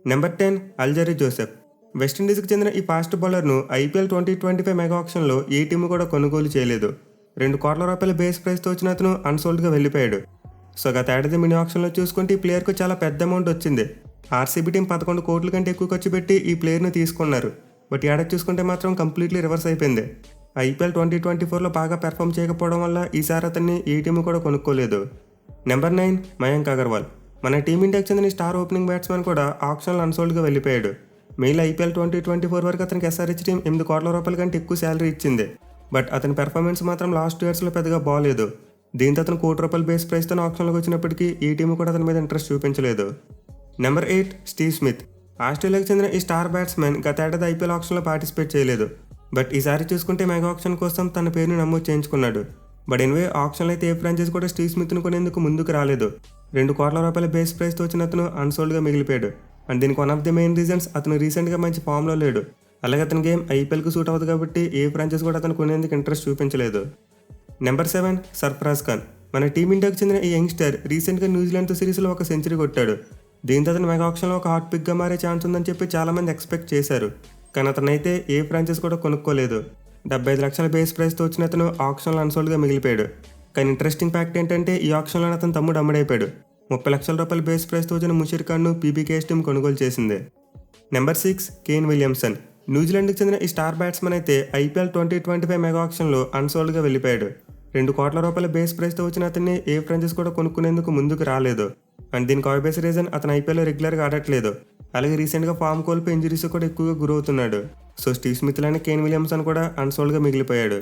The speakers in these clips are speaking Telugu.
Number 10 Alzarri Joseph. వెస్టిండీస్కి చెందిన ఈ ఫాస్ట్ బౌలర్ను ఐపీఎల్ 2025 మెగా ఆక్షన్లో ఏ టీము కూడా కొనుగోలు చేయలేదు. ₹2 కోట్ల బేస్ ప్రైస్తో వచ్చిన అతను అన్సోల్డ్గా వెళ్ళిపోయాడు. సో గత ఏడాది మినీ ఆక్షన్లో చూసుకుంటే ఈ ప్లేయర్కు చాలా పెద్ద అమౌంట్ వచ్చింది. ఆర్సీబీ టీం 11 కోట్ల కంటే ఎక్కువ ఖర్చు పెట్టి ఈ ప్లేయర్ను తీసుకున్నారు. బట్ ఏడాది చూసుకుంటే మాత్రం కంప్లీట్లీ రివర్స్ అయిపోయింది. ఐపీఎల్ 2024లో బాగా పెర్ఫామ్ చేయకపోవడం వల్ల ఈసారి అతన్ని ఏ టీము కూడా కొనుక్కోలేదు. నెంబర్ 9 మయాంక్ అగర్వాల్. మన టీమిండియాకి చెందిన స్టార్ ఓపెనింగ్ బ్యాట్స్మెన్ కూడా ఆక్షన్లో అన్సోల్డ్గా వెళ్ళిపోయాడు. మెయిల్ ఐపీఎల్ 2024 వరకు అతనికి ఎస్ఆర్హెచ్ టీం ₹8 కోట్ల కంటే ఎక్కువ శాలరీ ఇచ్చింది. బట్ అతని పెర్ఫార్మెన్స్ మాత్రం లాస్ట్ 2 ఇయర్స్లో పెద్దగా బాగాలేదు. దీంతో అతను ₹1 కోటి బేస్ ప్రైస్తో ఆక్షన్లోకి వచ్చినప్పటికీ ఈ టీము కూడా అతని మీద ఇంట్రెస్ట్ చూపించలేదు. Number 8 Steve Smith. ఆస్ట్రేలియాకి చెందిన ఈ స్టార్ బ్యాట్స్మెన్ గత ఏడాది ఐపీఎల్ ఆక్షన్లో పార్టిసిపేట్ చేయలేదు. బట్ ఈసారి చూసుకుంటే మెగా ఆక్షన్ కోసం తన పేరును నమోదు చేయించుకున్నాడు. బట్ ఎనివే ఆక్షన్లో అయితే ఏ ఫ్రాంచైజ్ కూడా స్టీవ్ స్మిత్ను కొనేందుకు ముందుకు రాలేదు. ₹2 కోట్ల బేస్ ప్రైస్తో వచ్చిన అతను అన్సోల్డ్గా మిగిలిపోయాడు. అండ్ దీనికి one of the main reasons అతను రీసెంట్గా మంచి ఫామ్లో లేడు. అలాగే అతని గేమ్ ఐపీఎల్కి సూట్ అవుతుంది కాబట్టి ఏ ఫ్రాంచైజ్ కూడా అతను కొనేందుకు ఇంట్రెస్ట్ చూపించలేదు. నెంబర్ 7 సర్ఫరాజ్ ఖాన్. మన టీమిండియాకి చెందిన ఈ యంగ్స్టర్ రీసెంట్గా న్యూజిలాండ్తో సిరీస్లో ఒక సెంచరీ కొట్టాడు. దీంతో అతను మెగా ఆక్షన్లో ఒక హాట్ పిక్గా మారే ఛాన్స్ ఉందని చెప్పి చాలామంది ఎక్స్పెక్ట్ చేశారు. కానీ అతనైతే ఏ ఫ్రాంచైజ్ కూడా కొనుక్కోలేదు. ₹75 లక్షల బేస్ ప్రైస్తో వచ్చిన అతను ఆక్షన్లో అన్సోల్డ్గా మిగిలిపోయాడు. కానీ ఇంట్రెస్టింగ్ ఫ్యాక్ట్ ఏంటంటే ఈ ఆక్షన్లో అతను తమ్ముడు అమ్ముడైపోయాడు. ₹30 లక్షల బేస్ ప్రైస్తో వచ్చిన ముషీర్ ఖాన్ను పీబీకేఎస్ టీం కొనుగోలు చేసింది. Number 6 Kane Williamson. న్యూజిలాండ్కి చెందిన ఈ స్టార్ బ్యాట్స్మెన్ అయితే ఐపీఎల్ 2025 మెగా ఆక్షన్లో అన్సోల్డ్గా వెళ్ళిపోయాడు. ₹2 కోట్ల బేస్ ప్రైస్తో వచ్చిన అతన్ని ఏ ఫ్రాంచైజ్ కూడా కొనుక్కునేందుకు ముందుకు రాలేదు. అండ్ దీనికి ఆబ్వియస్ రీజన్ అతను ఐపీఎల్లో రెగ్యులర్గా ఆడట్లేదు. అలాగే రీసెంట్గా ఫామ్ కోల్పోయి ఇంజరీస్ కూడా ఎక్కువగా గురవుతున్నాడు. సో స్టీవ్ స్మిత్ లానే కేన్ విలియమ్సన్ కూడా అన్సోల్డ్గా మిగిలిపోయాడు.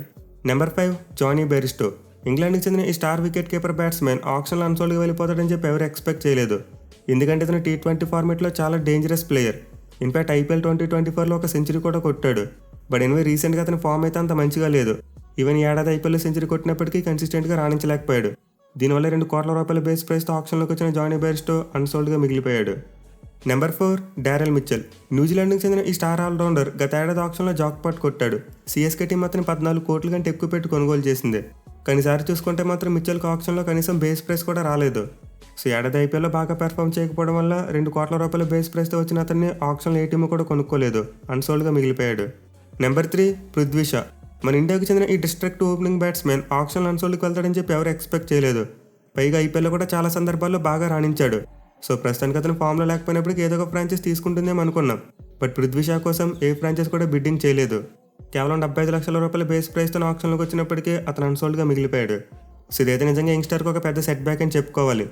Number 5 Jonny Bairstow. ఇంగ్లాండ్కి చెందిన ఈ స్టార్ వికెట్ కీపర్ బ్యాట్స్మెన్ ఆక్షన్లో అన్సోల్డ్గా వెళ్ళిపోతాడని చెప్పి ఎవరు ఎక్స్పెక్ట్ చేయలేదు. ఎందుకంటే ఇతను T20 ఫార్మేట్లో చాలా డేంజరస్ ప్లేయర్. ఇన్ఫాక్ట్ ఐపీఎల్ 2024లో ఒక సెంచరీ కూడా కొట్టాడు. బట్ ఎనివే రీసెంట్గా అతని ఫామ్ అయితే అంత మంచిగా లేదు. ఈవెన్ ఈ ఏడాది ఐపీఎల్లో సెంచరీ కొట్టినప్పటికీ కన్సిస్టెంట్గా రాణించలేకపోయాడు. దీనివల్ల ₹2 కోట్ల బేస్ ప్రైస్తో ఆక్షన్లోకి వచ్చిన జానీ బెయిర్స్టో అన్సోల్డ్గా మిగిలిపోయాడు. Number 4 Daryl Mitchell. న్యూజిలాండ్కి చెందిన ఈ స్టార్ ఆల్రౌండర్ గత ఏడాది ఆక్షన్లో జాక్పాట్ కొట్టాడు. సిఎస్కే టీం అతను ₹14 కోట్ల కంటే ఎక్కువ పెట్టి కొనుగోలు చేసింది. కానీ ఈసారి చూసుకుంటే మాత్రం మిచెల్కి ఆక్షన్లో కనీసం బేస్ ప్రైస్ కూడా రాలేదు. సో ఏడాది ఐపీఎల్లో బాగా పెర్ఫామ్ చేయకపోవడం వల్ల ₹2 కోట్ల బేస్ ప్రైస్తో వచ్చిన అతన్ని ఆక్షన్లో ఏ టీము కూడా కొనుక్కోలేదు. అన్సోల్డ్గా మిగిలిపోయాడు. నెంబర్ 3 పృథ్వీ షా. మన ఇండియాకి చెందిన ఈ డిస్ట్రిక్ట్ ఓపెనింగ్ బ్యాట్స్మెన్ ఆక్షన్లో అన్సోల్డ్కి వెళ్తాడని చెప్పి ఎవరు ఎక్స్పెక్ట్ చేయలేదు. పైగా ఐపీఎల్లో కూడా చాలా సందర్భాల్లో బాగా రాణించాడు. సో ప్రస్తుతానికి అతను ఫామ్లో లేకపోయినప్పటికీ ఏదో ఒక ఫ్రాంచైజ్ తీసుకుంటుందేమో అనుకున్నాం. బట్ పృథ్వీ షా కోసం ఏ ఫ్రాంచైజ్ కూడా బిడ్డింగ్ చేయలేదు. కేవలం ₹75 లక్షల బేస్ ప్రైస్తో ఆక్షన్లోకి వచ్చినప్పటికీ అతను అన్సోల్డ్గా మిగిలిపోయాడు. సో ఇదైతే నిజంగా యంగ్స్టర్కి ఒక పెద్ద సెట్ బ్యాక్ అని చెప్పుకోవాలి.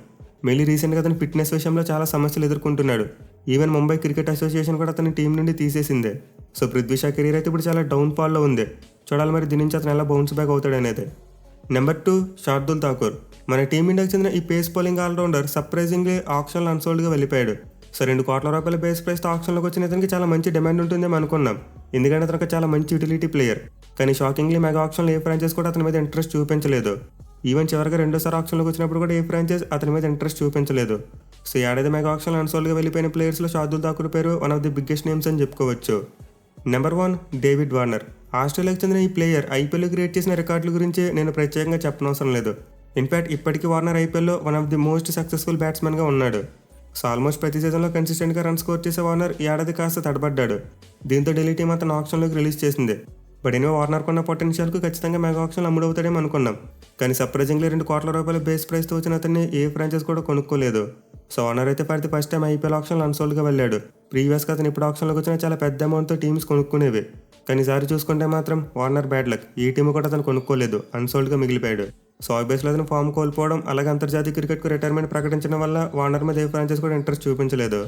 మెయిన్లీ రీసెంట్గా అతను ఫిట్నెస్ విషయంలో చాలా సమస్యలు ఎదుర్కొంటున్నాడు. ఈవెన్ ముంబై క్రికెట్ అసోసియేషన్ కూడా అతని టీం నుండి తీసేసిందే. సో పృథ్వీ షా కెరీర్ అయితే ఇప్పుడు చాలా డౌన్ ఫాల్లో ఉంది. చూడాలి మరి దీని నుంచి అతను ఎలా బౌన్స్ బ్యాక్ అవుతాడు అనేది. నెంబర్ 2 శార్దుల్ ఠాకూర్. మన టీమిండియాకి చెందిన ఈ పేస్ బౌలింగ్ ఆల్రౌండర్ సర్ప్రైజింగ్లీ ఆక్షన్లో అన్సోల్డ్గా వెళ్ళిపోయాడు. సో ₹2 కోట్ల బేస్ ప్రైస్తో ఆక్షన్లోకి వచ్చిన అతనికి చాలా మంచి డిమాండ్ ఉంటుందేమో అనుకున్నాం. ఎందుకంటే అతను ఒక చాలా మంచి యూటిలిటీ ప్లేయర్. కానీ షాకింగ్లీ మెగా ఆక్షన్లో ఏ ఫ్రాంచైజ్ కూడా అతని మీద ఇంట్రెస్ట్ చూపించలేదు. ఈవెన్ చివరిగా 2సారి ఆక్షన్లోకి వచ్చినప్పుడు కూడా ఏ ఫ్రాంచైజ్ అతని మీద ఇంట్రెస్ట్ చూపించలేదు. సో ఏడాది మెగా ఆక్షన్లో అన్సోల్డ్గా వెళ్ళిపోయిన ప్లేయర్స్లో శార్దుల్ ఠాకూర్ పేరు one of the biggest names అని చెప్పుకోవచ్చు. Number 1 David Warner. ఆస్ట్రేలియాకి చెందిన ఈ ప్లేయర్ ఐపీఎల్లో క్రియేట్ చేసిన రికార్డుల గురించి నేను ప్రత్యేకంగా చెప్పనవసరం లేదు. ఇన్ఫాక్ట్ ఇప్పటికీ వార్నర్ ఐపీఎల్లో one of the most successful బ్యాట్స్మెన్గా ఉన్నాడు. సో ఆల్మోస్ట్ ప్రతి సీజన్లో కన్సిస్టెంట్గా రన్ స్కోర్ చేసే వార్నర్ ఈ ఏడాది కాస్త తడబడ్డాడు. దీంతో ఢిల్లీ టీం అతను ఆక్షన్లోకి రిలీజ్ చేసింది. బట్ ఎనివే వార్నర్ కొన్న పొటెన్షియల్కు ఖచ్చితంగా మెగా ఆక్షన్లో అమ్ముడవుతాడేమో అనుకున్నాం. కానీ సర్ప్రైజింగ్లీ ₹2 కోట్ల బేస్ ప్రైస్తో వచ్చిన అతన్ని ఏ ఫ్రాంచైజ్ కూడా కొనుక్కోలేదు. సో వార్నర్ అయితే for the first time IPL ఆక్షన్లో అన్సోల్డ్గా వెళ్ళాడు. ప్రీవియస్గా అతను ఇప్పుడు ఆక్షన్లోకి వచ్చిన చాలా పెద్ద అమౌంట్తో టీమ్స్ కొనుక్కునేవి. కానీ ఈసారి చూసుకుంటే మాత్రం వార్నర్ బ్యాడ్ లక్. ఈ టీము కూడా అతను కొనుక్కోలేదు. అన్సోల్డ్గా మిగిలిపోయాడు. సో ఆబ్వియస్లో అతను ఫామ్ కోల్పోవడం అలాగే అంతర్జాతీయ క్రికెట్కు రిటైర్మెంట్ ప్రకటించడం వల్ల వార్నర్ మీద ఏ ఫ్రాంచైజ్ కూడా ఇంట్రెస్ట్ చూపించలేదు.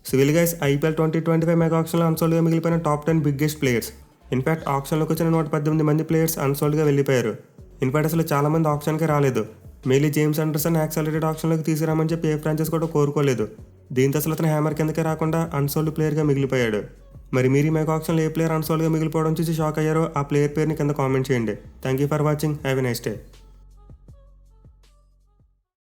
So well guys IPL 2025 mega ఆక్షన్లో అన్సోల్డ్గా మిగిలిపోయిన టాప్ 10 బిగ్గెస్ట్ ప్లేయర్స్. ఇన్ఫాక్ట్ ఆక్షన్లోకి వచ్చిన 118 మంది ప్లేయర్స్ అన్సోల్డ్గా వెళ్ళిపోయారు. ఇన్ఫాక్ట్ అసలు చాలామంది ఆక్షన్కే రాలేదు. మెయిన్లీ జేమ్స్ ఆండర్సన్ యాక్సలరేటెడ్ ఆక్షన్లోకి తీసుకురామని చెప్పి ఏ ఫ్రాంచైజ్ కూడా కోరుకోలేదు. దీంతో అసలు అతను హ్యామర్ కిందకే రాకుండా అన్సోల్డ్ ప్లేయర్గా మిగిలిపోయాడు. మరి మీరు ఈ మెగా ఆక్షన్లో ఏ ప్లేయర్ అన్సోల్డ్గా మిగిలిపోవడం చూసి షాక్ అయ్యారో ఆ ప్లేయర్ పేరుని కింద కామెంట్ చేయండి. Thank you for watching. Have a nice day.